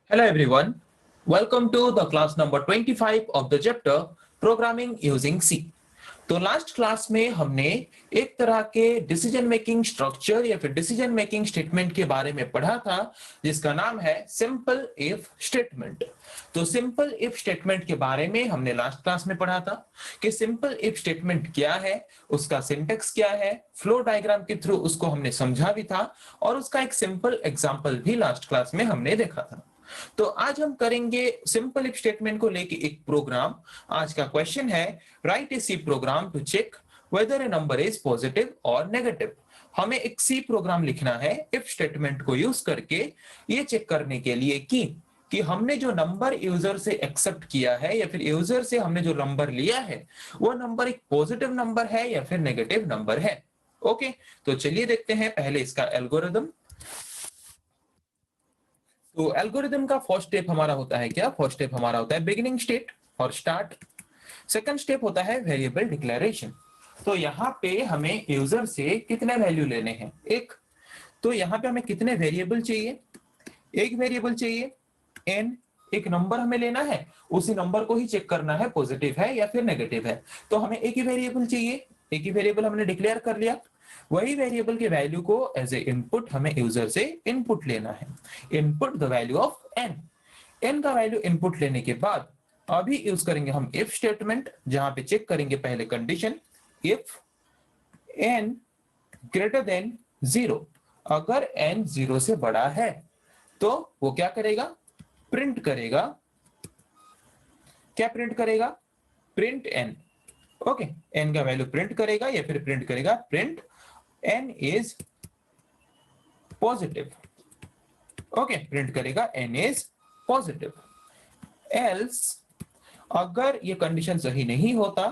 Hello everyone. Welcome to the class number 25 of the chapter Programming using C. तो last class में हमने एक तरह के डिसीजन मेकिंग स्ट्रक्चर या फिर डिसीजन मेकिंग स्टेटमेंट के बारे में पढ़ा था जिसका नाम है सिंपल इफ स्टेटमेंट। तो सिंपल इफ स्टेटमेंट के बारे में हमने लास्ट क्लास में पढ़ा था कि सिंपल इफ स्टेटमेंट क्या है, उसका सिंटेक्स क्या है, फ्लो डायग्राम के थ्रू उसको हमने समझा भी था और उसका एक सिंपल एग्जांपल भी लास्ट क्लास में हमने देखा था। तो आज हम करेंगे सिंपल इफ स्टेटमेंट को लेके एक प्रोग्राम। आज का क्वेश्चन है write a C program to check whether a number is positive और नेगेटिव। हमें एक सी प्रोग्राम लिखना है इफ स्टेटमेंट को यूज करके ये चेक करने के लिए कि हमने जो नंबर यूजर से एक्सेप्ट किया है या फिर यूजर से हमने जो नंबर लिया है वो नंबर एक पॉजिटिव नंबर है या फिर नेगेटिव नंबर है। ओके, तो चलिए देखते हैं पहले इसका एल्गोरिदम। तो एल्गोरिदम का फर्स्ट स्टेप हमारा होता है क्या? फर्स्ट स्टेप हमारा होता है बिगिनिंग स्टेट और स्टार्ट। सेकंड स्टेप होता है वेरिएबल डिक्लेरेशन। तो यहाँ पे हमें यूजर से कितने वैल्यू लेने हैं? एक। तो यहाँ पे हमें कितने वेरिएबल चाहिए? एक वेरिएबल चाहिए n। एक नंबर हमें लेना है, उसी नंबर को ही चेक करना है पॉजिटिव है या फिर नेगेटिव है। तो हमें एक ही वेरिएबल चाहिए, एक ही वेरिएबल हमने डिक्लेयर कर लिया। वही वेरिएबल के वैल्यू को एज ए इनपुट हमें यूजर से इनपुट लेना है। Input the value of n। n का वैल्यू इनपुट लेने के बाद अभी यूज करेंगे हम इफ स्टेटमेंट, जहां पे चेक करेंगे पहले condition if n greater than 0। अगर n 0 से बड़ा है तो वो क्या करेगा? प्रिंट करेगा। क्या प्रिंट करेगा? Print n। ओके, n का वैल्यू प्रिंट करेगा या फिर प्रिंट करेगा print n is positive. Okay, print करेगा n इज पॉजिटिव। एल्स अगर ये कंडीशन सही नहीं होता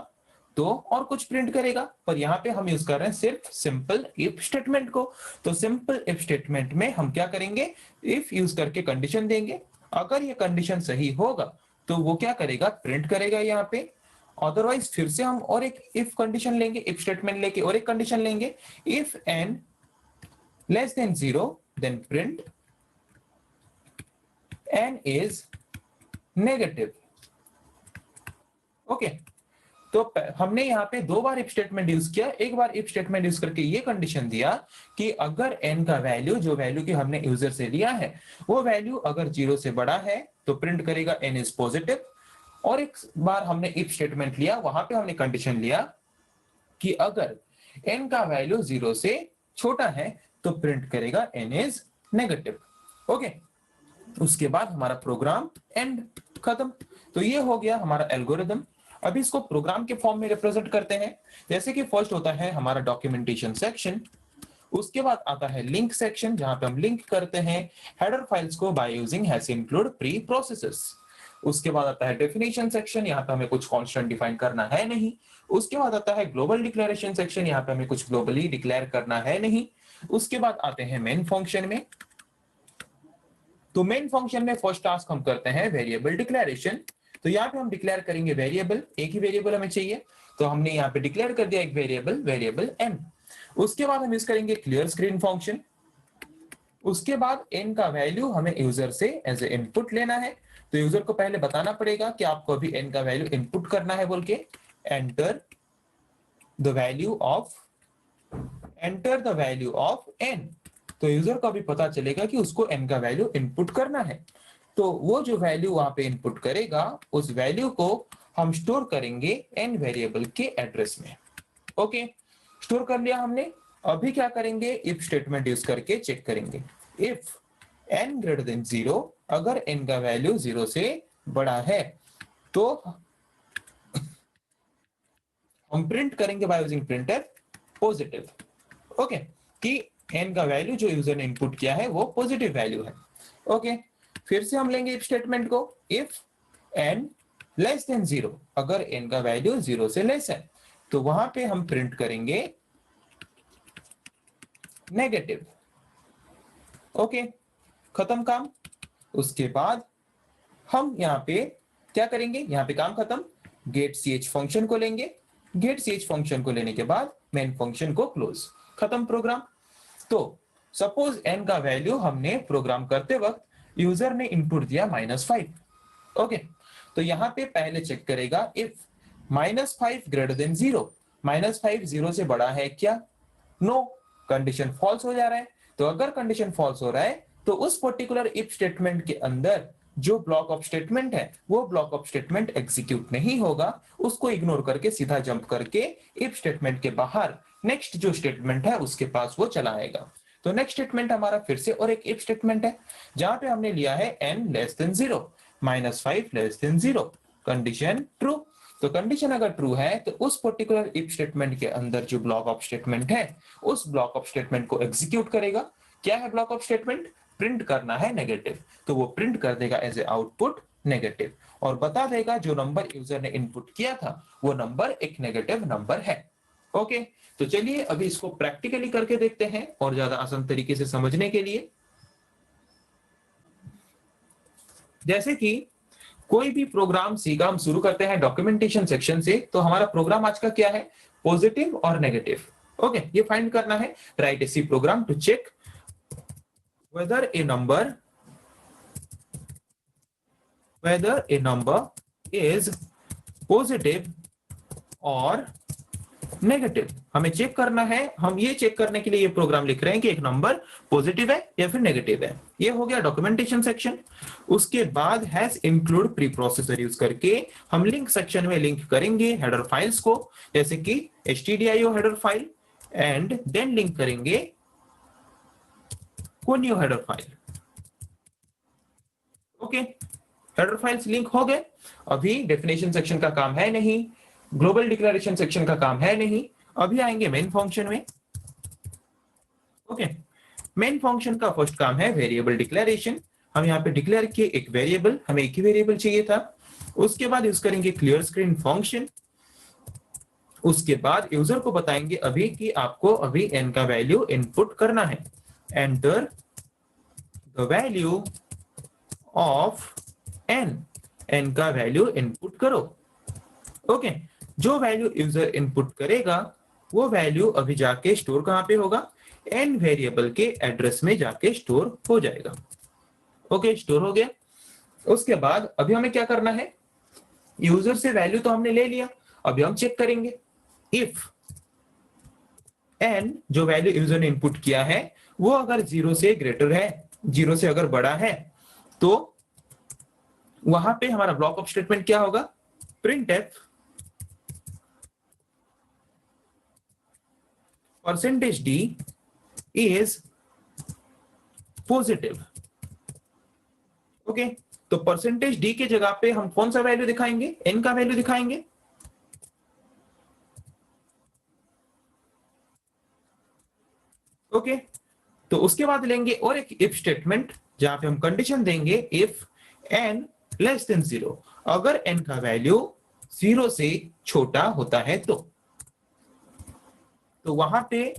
तो और कुछ प्रिंट करेगा, पर यहाँ पे हम यूज कर रहे हैं सिर्फ सिंपल इफ स्टेटमेंट को। तो सिंपल इफ स्टेटमेंट में हम क्या करेंगे? इफ यूज करके कंडीशन देंगे। अगर ये कंडीशन सही होगा तो वो क्या करेगा? प्रिंट करेगा यहाँ पे। अदरवाइज फिर से हम और एक इफ कंडीशन लेंगे, इफ स्टेटमेंट लेके और एक कंडीशन लेंगे if n less than 0 then print n is negative. Okay, तो हमने यहाँ पे दो बार इफ स्टेटमेंट यूज किया। एक बार इफ स्टेटमेंट यूज करके ये कंडीशन दिया कि अगर n का वैल्यू, जो वैल्यू की हमने यूजर से लिया है, वो वैल्यू अगर 0 से बड़ा है तो प्रिंट करेगा n इज पॉजिटिव। और एक बार हमने इफ स्टेटमेंट लिया, वहां पे हमने कंडीशन लिया कि अगर n का वैल्यू 0 से छोटा है तो प्रिंट करेगा n इज नेगेटिव। ओके, उसके बाद हमारा प्रोग्राम एंड, खत्म। तो ये हो गया हमारा एल्गोरिदम। अभी इसको प्रोग्राम के फॉर्म में रिप्रेजेंट करते हैं। जैसे कि फर्स्ट होता है हमारा डॉक्यूमेंटेशन सेक्शन, उसके बाद आता है लिंक सेक्शन, जहां पे हम लिंक करते हैं हेडर फाइल्स को by using hash include pre processes. उसके बाद आता है डेफिनेशन सेक्शन, यहाँ पे हमें कुछ कांस्टेंट डिफाइन करना है नहीं। उसके बाद आता है ग्लोबल डिक्लेरेशन सेक्शन, यहाँ पे हमें कुछ ग्लोबली डिक्लेयर करना है नहीं। उसके बाद आते हैं मेन फंक्शन में। तो मेन फंक्शन में फर्स्ट टास्क हम करते हैं वेरिएबल डिक्लेरेशन। तो यहाँ पे हम डिक्लेयर करेंगे वेरिएबल, एक ही वेरिएबल हमें चाहिए, तो हमने यहाँ पे डिक्लेयर कर दिया एक वेरिएबल n। उसके बाद हम यूज करेंगे क्लियर स्क्रीन फंक्शन। उसके बाद n का वैल्यू हमें यूजर से एज ए इनपुट लेना है। तो यूजर को पहले बताना पड़ेगा कि आपको अभी n का वैल्यू इनपुट करना है बोल के। Enter the value of n। तो यूजर को अभी पता चलेगा कि उसको n का वैल्यू इनपुट करना है। तो वो जो वैल्यू वहां पे इनपुट करेगा, उस वैल्यू को हम स्टोर करेंगे n वेरिएबल के एड्रेस में। ओके, स्टोर कर लिया हमने। अभी क्या करेंगे? इफ स्टेटमेंट यूज करके चेक करेंगे इफ n ग्रेटर देन 0। अगर n का वैल्यू 0 से बड़ा है तो हम प्रिंट करेंगे by using printf positive. Okay, कि n का वैल्यू जो यूजर ने इनपुट किया है वो पॉजिटिव वैल्यू है। ओके, फिर से हम लेंगे इफ स्टेटमेंट को इफ n लेस देन 0। अगर n का वैल्यू 0 से लेस है तो वहां पे हम प्रिंट करेंगे नेगेटिव। ओके, खत्म काम। उसके बाद हम यहाँ पे क्या करेंगे? यहाँ पे काम खत्म। गेट ch फंक्शन को लेंगे। गेट ch फंक्शन को लेने के बाद मेन फंक्शन को क्लोज, खत्म प्रोग्राम। तो सपोज n का वैल्यू हमने प्रोग्राम करते वक्त यूजर ने इनपुट दिया -5, ओके। तो यहाँ पे पहले चेक करेगा इफ -5 ग्रेटर देन 0, -5 0 से बड़ा है क्या? नो, कंडीशन फॉल्स हो जा रहा है। तो अगर कंडीशन फॉल्स हो रहा है तो उस पर्टिकुलर इफ स्टेटमेंट के अंदर जो ब्लॉक ऑफ स्टेटमेंट है वो ब्लॉक ऑफ स्टेटमेंट एग्जीक्यूट नहीं होगा, उसको इग्नोर करके सीधा जंप करके इफ स्टेटमेंट के बाहर नेक्स्ट जो स्टेटमेंट है उसके पास वो चला आएगा। तो नेक्स्ट स्टेटमेंट हमारा फिर से और एक इफ स्टेटमेंट है जहां पे हमने लिया है n less than 0, -5 less than 0, condition true. तो कंडीशन अगर ट्रू है तो उस पर्टिकुलर इफ स्टेटमेंट के अंदर जो ब्लॉक ऑफ स्टेटमेंट है उस ब्लॉक ऑफ स्टेटमेंट को एग्जीक्यूट करेगा। क्या है ब्लॉक ऑफ स्टेटमेंट? प्रिंट करना है नेगेटिव, तो वो प्रिंट कर देगा एज ए आउटपुट नेगेटिव और बता देगा जो नंबर यूजर ने इनपुट किया था वो नंबर एक नेगेटिव नंबर है। ओके, तो चलिए अभी इसको प्रैक्टिकली करके देखते हैं और ज्यादा आसान तरीके से समझने के लिए। जैसे कि कोई भी प्रोग्राम सी का हम शुरू करते हैं डॉक्यूमेंटेशन सेक्शन से, तो हमारा प्रोग्राम आज का क्या है? पॉजिटिव और नेगेटिव। ओके, ये फाइंड करना है। Write a C program to check whether a number is positive और नेगेटिव। हमें चेक करना है, हम ये चेक करने के लिए ये प्रोग्राम लिख रहे हैं कि एक नंबर पॉजिटिव है या फिर नेगेटिव है। ये हो गया डॉक्यूमेंटेशन सेक्शन। उसके बाद hash include preprocessor use करके हम लिंक सेक्शन में लिंक करेंगे हेडर फाइल्स को, जैसे कि stdio header file, and then link करेंगे को new header file. Okay, header files link हो गए। अभी डेफिनेशन सेक्शन का काम है नहीं, ग्लोबल डिक्लेरेशन सेक्शन का काम है नहीं, अभी आएंगे मेन फंक्शन में। ओके, मेन फंक्शन का फर्स्ट काम है वेरिएबल डिक्लेरेशन। हम यहाँ पे डिक्लेयर किए एक वेरिएबल, हमें एक ही वेरिएबल चाहिए था। उसके बाद यूज करेंगे क्लियर स्क्रीन फंक्शन। उसके बाद यूजर को बताएंगे अभी कि आपको अभी n का वैल्यू इनपुट करना है। Enter the value of n का वैल्यू इनपुट करो। ओके, जो वैल्यू यूजर इनपुट करेगा वो वैल्यू अभी जाके स्टोर कहां पे होगा? n वेरिएबल के एड्रेस में जाके स्टोर हो जाएगा। ओके, स्टोर हो गया। उसके बाद अभी हमें क्या करना है? यूजर से वैल्यू तो हमने ले लिया, अभी हम चेक करेंगे इफ n जो वैल्यू यूजर ने इनपुट किया है वो अगर 0 से ग्रेटर है, 0 से अगर बड़ा है, तो वहां पे हमारा ब्लॉक ऑफ स्टेटमेंट क्या होगा? Printf %d is positive. Okay, तो %d के जगह पे हम कौन सा वैल्यू दिखाएंगे? n का वैल्यू दिखाएंगे। ओके, तो उसके बाद लेंगे और एक इफ स्टेटमेंट जहां पे हम कंडीशन देंगे इफ n लेस देन 0, अगर n का वैल्यू 0 से छोटा होता है तो वहां पे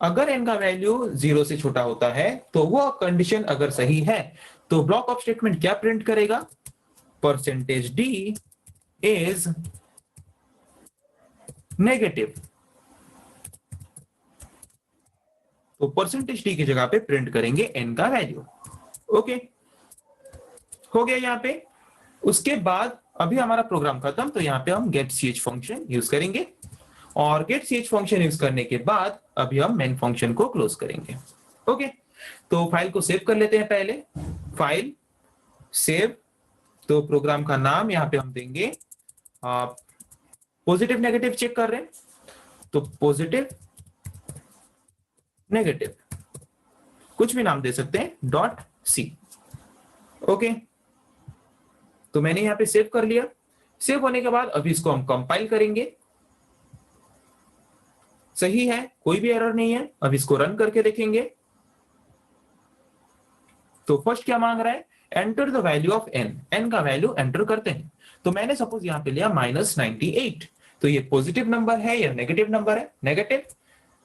अगर n का वैल्यू 0 से छोटा होता है तो वो कंडीशन अगर सही है तो ब्लॉक ऑफ स्टेटमेंट क्या प्रिंट करेगा? %d is negative. तो %d की जगह पे प्रिंट करेंगे n का वैल्यू। ओके, हो गया यहाँ पे। उसके बाद अभी हमारा प्रोग्राम खत्म, तो यहाँ पे हम गेट ch फंक्शन यूज करेंगे और गेट ch फंक्शन यूज करने के बाद अभी हम मेन फंक्शन को क्लोज करेंगे। ओके, तो फाइल को सेव कर लेते हैं। पहले फाइल सेव, तो प्रोग्राम का नाम यहाँ पे हम देंगे पॉजिटिव नेगेटिव चेक कर रहे हैं, तो पॉजिटिव नेगेटिव कुछ भी नाम दे सकते हैं .c। ओके, तो मैंने यहाँ पे सेव कर लिया। सेव होने के बाद अभी इसको हम कंपाइल करेंगे। सही है, कोई भी एरर नहीं है। अब इसको रन करके देखेंगे तो फर्स्ट क्या मांग रहा है? Enter the value of n का वैल्यू एंटर करते हैं। तो मैंने सपोज यहाँ पे लिया -98, तो ये पॉजिटिव नंबर है या नेगेटिव नंबर है? नेगेटिव।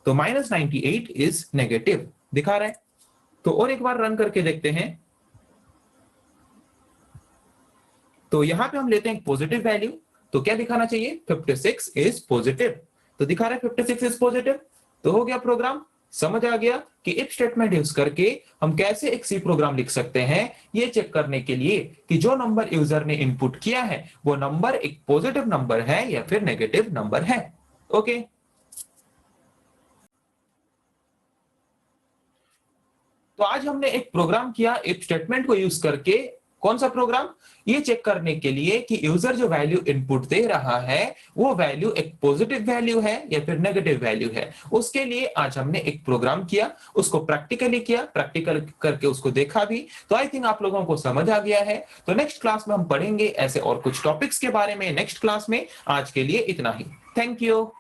तो -98 इज नेगेटिव दिखा रहा है। तो और एक बार रन करके देखते हैं। तो यहाँ पे हम लेते हैं पॉजिटिव वैल्यू, तो क्या दिखाना चाहिए? 56 इज पॉजिटिव, तो दिखा रहा है 56 इज पॉजिटिव। तो हो गया प्रोग्राम, समझ आ गया कि इफ स्टेटमेंट यूज करके हम कैसे एक सी प्रोग्राम लिख सकते हैं ये चेक करने के लिए कि जो नंबर यूजर ने इनपुट किया है वो नंबर एक पॉजिटिव नंबर है या फिर नेगेटिव नंबर है। ओके, तो आज हमने एक प्रोग्राम किया इफ स्टेटमेंट को यूज करके। कौन सा प्रोग्राम? ये चेक करने के लिए कि यूजर जो वैल्यू इनपुट दे रहा है वो वैल्यू एक पॉजिटिव वैल्यू है या फिर नेगेटिव वैल्यू है। उसके लिए आज हमने एक प्रोग्राम किया, उसको प्रैक्टिकली किया, प्रैक्टिकल करके उसको देखा भी। तो आई थिंक आप लोगों को समझ आ गया है। तो नेक्स्ट क्लास में हम पढ़ेंगे ऐसे और कुछ टॉपिक्स के बारे में नेक्स्ट क्लास में। आज के लिए इतना ही। Thank you.